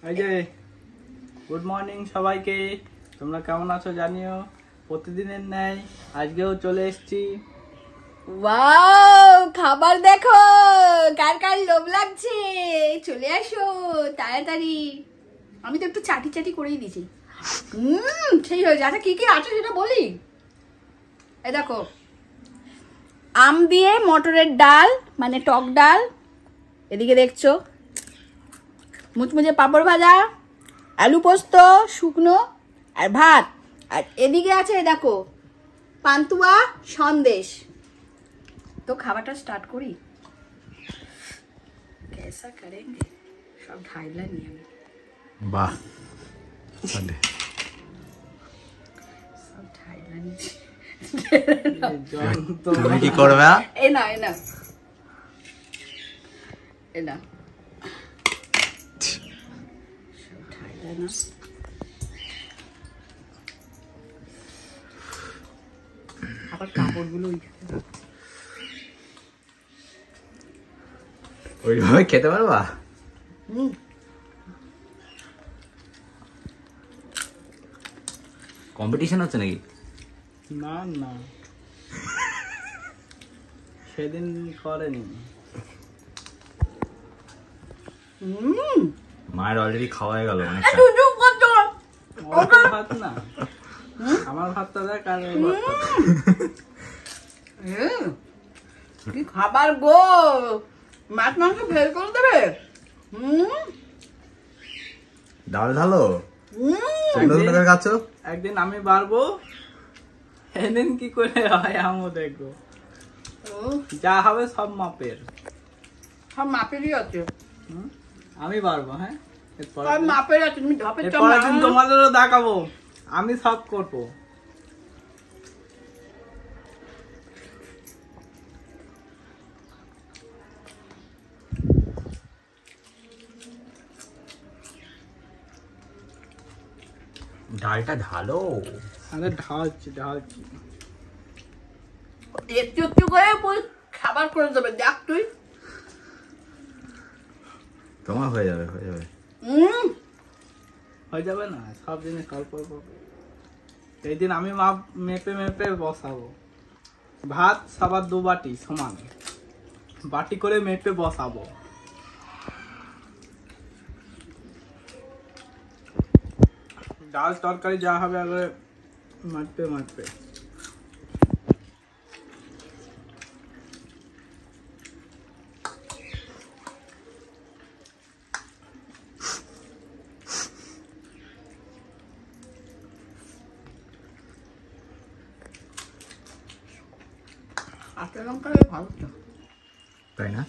এই যে good morning সবাইকে, তোমরা কেমন আছো জানিও। প্রতিদিনের ন্যায় আজকেও চলে এসেছি। ওয়াও, খাবার দেখো, কার কার লোভ লাগছে, চলে আসো তাড়াতাড়ি। আমি তো একটু চাটি চাটি করেই দিয়েছি। সেই হয়েছে। আচ্ছা কি কি আছে সেটা বলি। এই দেখো, আম দিয়ে মটরের ডাল, মানে টক ডাল। এদিকে দেখছো মুচমুচে পাঁপড় ভাজা, আলু পোস্ত শুকনো আর ভাত। আর এদিকে আছে দেখো পান্তুয়া সন্দেশ। তো খাবারটা স্টার্ট করি। कैसा करेंगे সব ঢাইলা নিয়ে আমি। বাহ, সব ঢাইলা নিয়ে। তুমি কি করবে? এই না এই না এই না, সব ঢাইলা না। আবার কাপড়গুলো ওইভাবে খেতে পারবা? কম্পিটিশন হচ্ছে নাকি? না না, সেদিন করেনি। মায়ের অলরেডি খাওয়া হয়ে গেল অনেক। ভাত না, আমার ভাতটা দেখ আর ওর ভাতটা দেখ। কি খাবার গো, মাছ মাংস ফেল করে দেবে। ডাল ঢালো, একদিন আমি বাড়বো, সেদিন কি করে হয় আমিও দেখবো। যা হবে সব মাপের, সব মাপেরই আছে। আমি বাড়বো। হ্যাঁ, সব মাপের আছে। তুমি ঢপের চাপ পরের দিন তোমাদেরও দেখাবো, আমি সব করবো। ডালটা ঢালো। আরে ঢালছি ঢালছি। একটু একটু করে খাবার করে দেবে। দেখ তুই, তোমার হয়ে যাবে হয়ে যাবে। হয়ে যাবে না, সব জিনিস অল্প অল্প। এই দিন আমি মাপ মেপে মেপে বসাবো। ভাত সবার 2 বাটি সমান, বাটি করে মেপে বসাবো। ডাল তরকারি যা হবে আগে মাপবে মাপবে। কাঁচা লঙ্কা ভালো তো, তাই না?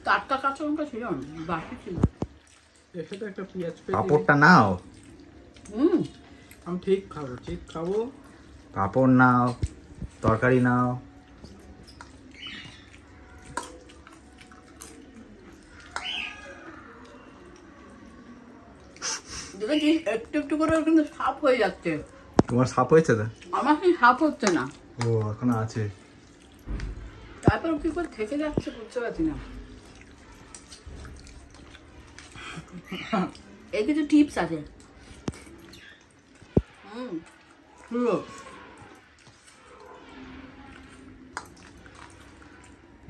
টাটকা কাঁচা লঙ্কা ছিল না, বাকি ছিল। এসে তো একটা পেঁয়াজ পাঁপড়টা নাও। আমি ঠিক খাবো, ঠিক খাবো। পাঁপড় নাও, তরকারি নাও। দেখেছিস একটু একটু করে কিন্তু সাফ হয়ে যাচ্ছে। তোমার সাপ হয়েছে তো? আমার কি সাফ হচ্ছে না। ও এখনো আছে। তারপর কি করে থেকে যাচ্ছে বুঝতে পারছি না। এই কিছু টিপস আছে।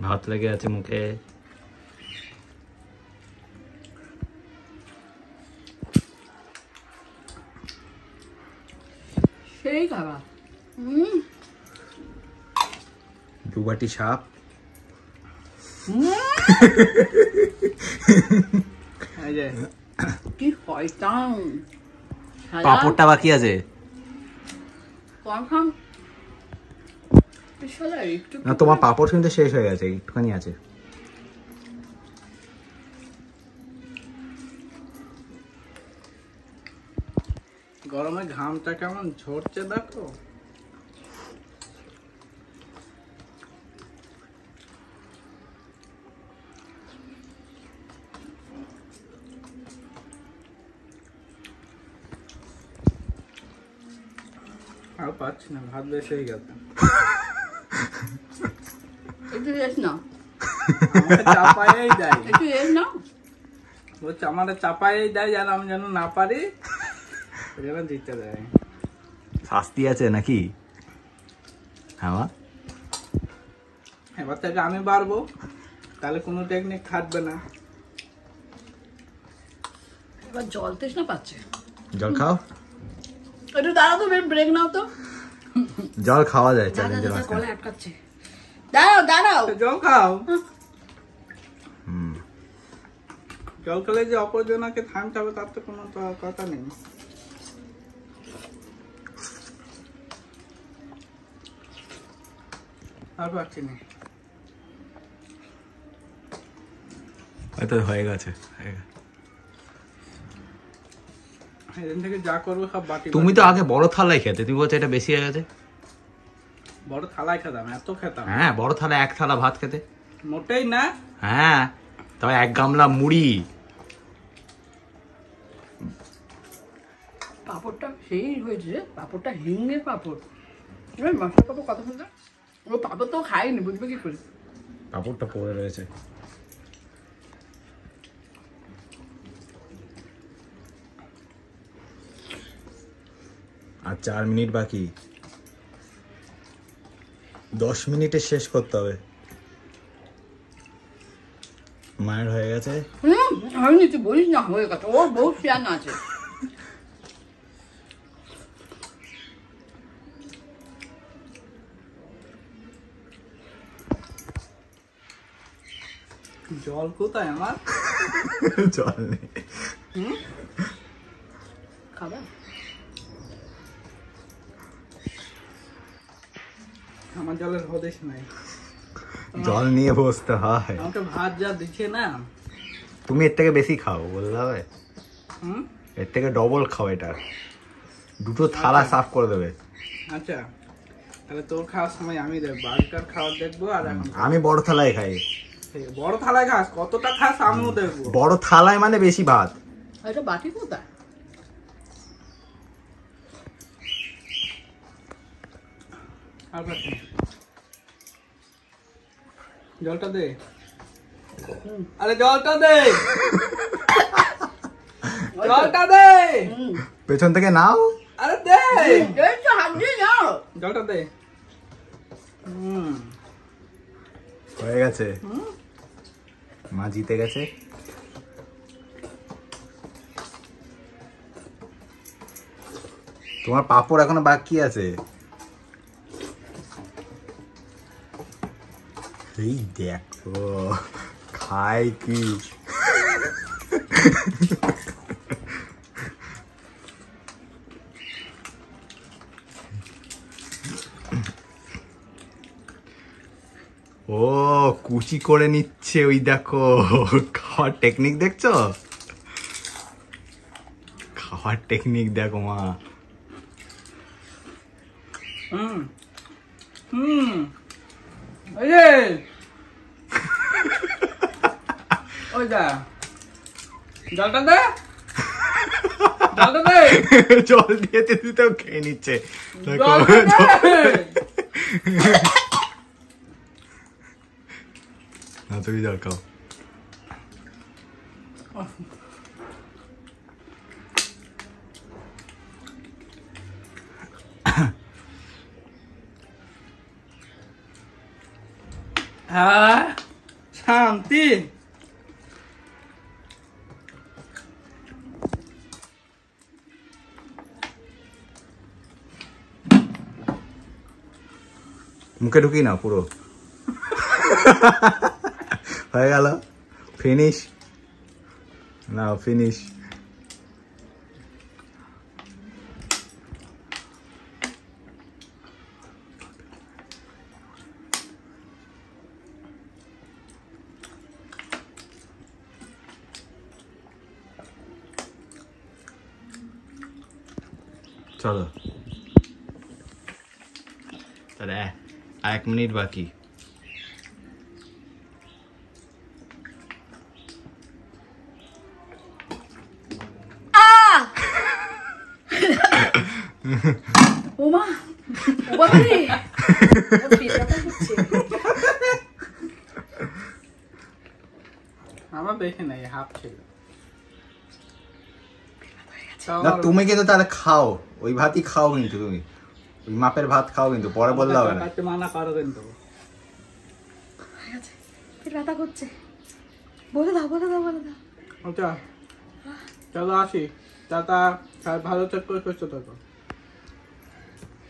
ভাত লেগে আছে মুখে। সেই খাবার। 2 বাটি সাপ। কি শয়তান। পাঁপড়টা বাকি আছে না? তোমার পাঁপড় কিন্তু শেষ হয়ে গেছে, একটুখানি আছে। গরমে ঘামটা কেমন ঝরছে দেখো। আর পাচ্ছি না, ভাত বেশি হয়ে গেছে। একটু রেস্ট নাও। আমাকে চাপায়েই দেয়, একটু এর না বলছে আমাদের চাপায়েই দেয় যেন আমি যেন না পারি, যেন দিতে দেয়। শাস্তি আছে নাকি? হ্যাঁ মা? এবার থেকে আমি পারবো, তাহলে কোনো টেকনিক খাটবে না। এবার জল তৃষ্ণা পাচ্ছে। জল খাও, একটু দাঁড়াও তো, ব্রেক নাও তো। জল খাওয়া যায় দাদা চ্যালেঞ্জের দাদা মাঝখানে। গলা আটকাচ্ছে, দাঁড়াও দাঁড়াও। জল খাও, হুম, জল খেলে যে অপরজনাকে থামতে হবে তার তো কোনো কথা নেই। আর পারছি না। হয়তো হয়ে গেছে। এদিন থেকে যা করবো সব বাটি। তুমি তো আগে বড় থালায় খেতে, তুমি বলছো এটা বেশি হয়ে গেছে। বড় থালায় খেতাম, এত খেতাম। হ্যাঁ, বড় থালা এক থালা ভাত খেতে। মোটেই না। হ্যাঁ, তবে এক গামলা মুড়ি। পাপড়টা সেই হয়েছে রে, পাপড়টা হিঙ্গের পাপড়। এবার মশলা পাপড় কত সুন্দর। ও পাপড় তো খাইনি, বুঝবে কি করে। পাপড়টা পড়ে রয়েছে। আর 4 মিনিট বাকি, 10 মিনিটে শেষ করতে হবে। মায়ের হয়ে গেছে। হয়নি, তুই বলিস না হয়ে গেছে, ওর বহু শেয়ান আছে। জল কোথায় আমার? জল নেই। খাবা? আমার জলের হদেশ নাই। জল নিয়ে বসতে হয়। আমাকে ভাত যা দিচ্ছে না। তুমি এর থেকে বেশি খাও, বলতে হবে। এর থেকে ডবল খাও, এটা দুটো থালা সাফ করে দেবে। আচ্ছা, তাহলে তোর খাওয়ার সময় আমি দেখবো, আগেকার খাওয়ার দেখবো। আর এখন আমি বড় থালায় খাই। বড় থালায় খাস, কতটা খাস আমিও দেখবো। বড় থালায় মানে বেশি ভাত। এটা বাটি কোথায়? আর পারছি না। জলটা দে, আরে জলটা দে, জলটা দে, পেছন থেকে নাও। আরে দে, এই তো হাত দিয়ে নাও। জলটা দে। হয়ে গেছে, মা জিতে গেছে। তোমার পাপড় এখনো বাকি আছে। এই দেখো খাই কি। ও কুচি করে নিচ্ছে, ওই দেখো খাওয়ার টেকনিক দেখছো, খাওয়ার টেকনিক দেখো মা। ওই যে ওই যা, জলটা দে, জলটা দে, জল দিয়েতে দিতেও খেয়ে নিচ্ছে। দেখো না, তুমি জল খাও। শান্তি। মুখে ঢুকি না পুরো। হয়ে গেল, ফিনিশ না, ফিনিশ। চলো তাহলে 1 মিনিট বাকি। ওমা ওমা রে, ওর পেটটা করছে। আমার বেশি নাই, হাফ ছিল। না তুমি কিন্তু তাহলে খাও, ওই ভাতই খাও, কিন্তু তুমি ওই মাপের ভাত খাও, কিন্তু পরে বললে হবে না। মানা করো কিন্তু। পেট ব্যথা করছে, বলে দাও বলে দাও বলে দাও। আচ্ছা চলো আসি, টাটা, ভালো থাকো, সুস্থ থাকো।